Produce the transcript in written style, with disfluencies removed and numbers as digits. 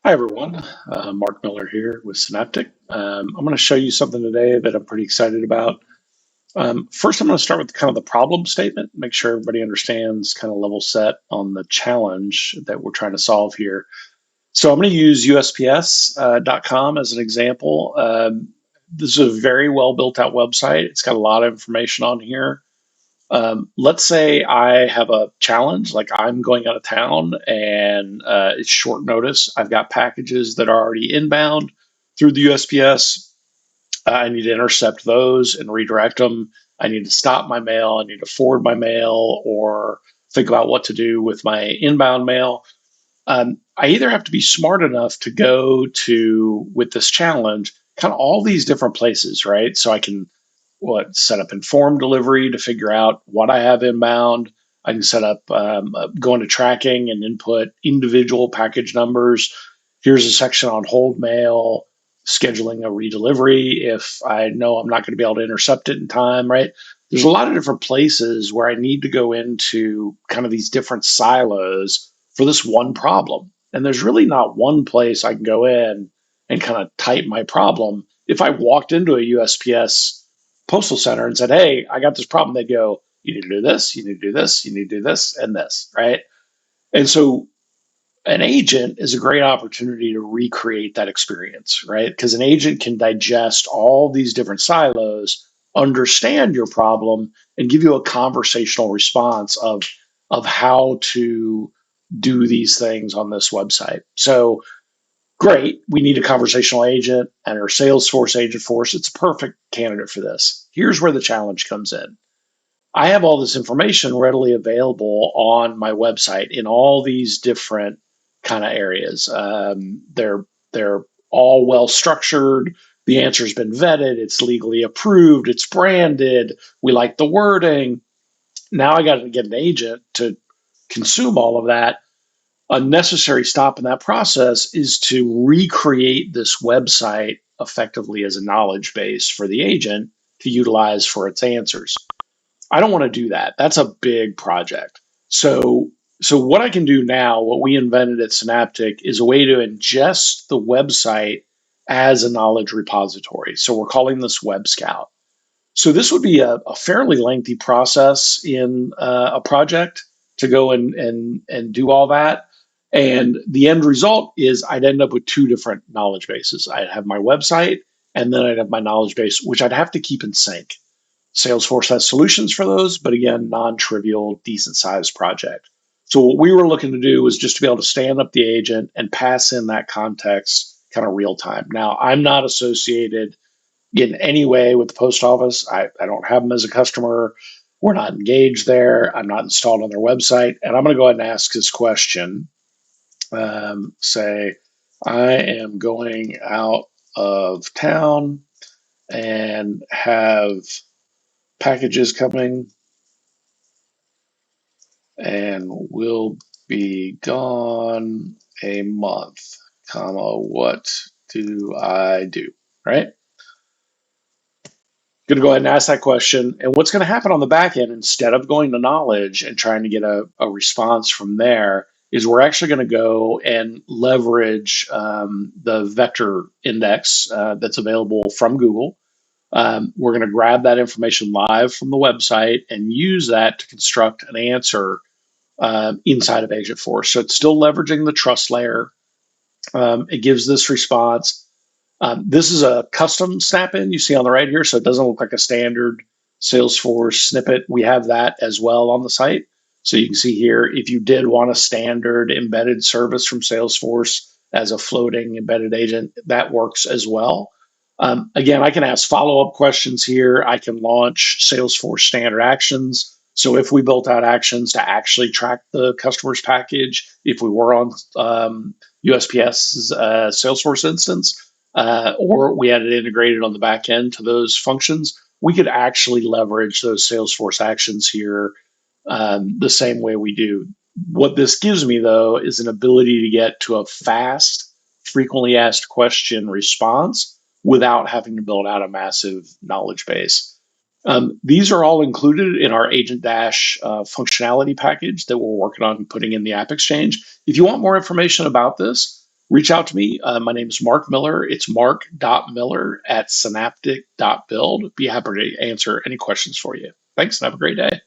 Hi, everyone. Mark Miller here with Synaptic. I'm going to show you something today that I'm pretty excited about. First, I'm going to start with kind of the problem statement, make sure everybody understands kind of level set on the challenge that we're trying to solve here. So I'm going to use USPS.com as an example. This is a very well built out website. It's got a lot of information on here. Let's say I have a challenge, like I'm going out of town and it's short notice. I've got packages that are already inbound through the USPS. I need to intercept those and redirect them. I need to stop my mail. I need to forward my mail or think about what to do with my inbound mail. I either have to be smart enough to go to, with this challenge, kind of all these different places, right? So I can set up informed delivery to figure out what I have inbound. I can set up go into tracking and input individual package numbers. Here's a section on hold mail, scheduling a redelivery if I know I'm not going to be able to intercept it in time, right? There's a lot of different places where I need to go into kind of these different silos for this one problem. And there's really not one place I can go in and kind of type my problem. If I walked into a USPS postal center and said, "Hey, I got this problem," they'd go, "You need to do this, you need to do this, you need to do this, and this," right? And so an agent is a great opportunity to recreate that experience, right? Because an agent can digest all these different silos, understand your problem, and give you a conversational response of how to do these things on this website. So great, we need a conversational agent and our Salesforce agent force. It's a perfect candidate for this. Here's where the challenge comes in. I have all this information readily available on my website in all these different kind of areas. They're all well structured. The answer's been vetted. It's legally approved. It's branded. We like the wording. Now I got to get an agent to consume all of that. A necessary stop in that process is to recreate this website effectively as a knowledge base for the agent to utilize for its answers. I don't want to do that. That's a big project. So what I can do now, what we invented at Synaptic, is a way to ingest the website as a knowledge repository. So we're calling this WebScout. So this would be a fairly lengthy process in a project to go and do all that. And the end result is I'd end up with two different knowledge bases. I'd have my website and then I'd have my knowledge base, which I'd have to keep in sync. Salesforce has solutions for those, but again, non-trivial, decent-sized project. So what we were looking to do was just to be able to stand up the agent and pass in that context kind of real time. Now, I'm not associated in any way with the post office. I don't have them as a customer. We're not engaged there. I'm not installed on their website. And I'm going to go ahead and ask this question. Say, I am going out of town and have packages coming and will be gone a month, comma, what do I do, right? Going to go ahead and ask that question. And what's going to happen on the back end, instead of going to knowledge and trying to get a response from there, is we're actually going to go and leverage the vector index that's available from Google. We're going to grab that information live from the website and use that to construct an answer inside of Agentforce. So it's still leveraging the trust layer. It gives this response. This is a custom snap-in you see on the right here, so it doesn't look like a standard Salesforce snippet. We have that as well on the site. So you can see here, if you did want a standard embedded service from Salesforce as a floating embedded agent, that works as well. Again, I can ask follow-up questions here. I can launch Salesforce standard actions. So if we built out actions to actually track the customer's package, if we were on USPS's Salesforce instance, or we had it integrated on the back end to those functions, we could actually leverage those Salesforce actions here the same way we do. What this gives me, though, is an ability to get to a fast, frequently asked question response without having to build out a massive knowledge base. These are all included in our Agent Dash functionality package that we're working on putting in the App Exchange. If you want more information about this, reach out to me. My name is Mark Miller. It's mark.miller@synaptic.build. Be happy to answer any questions for you. Thanks and have a great day.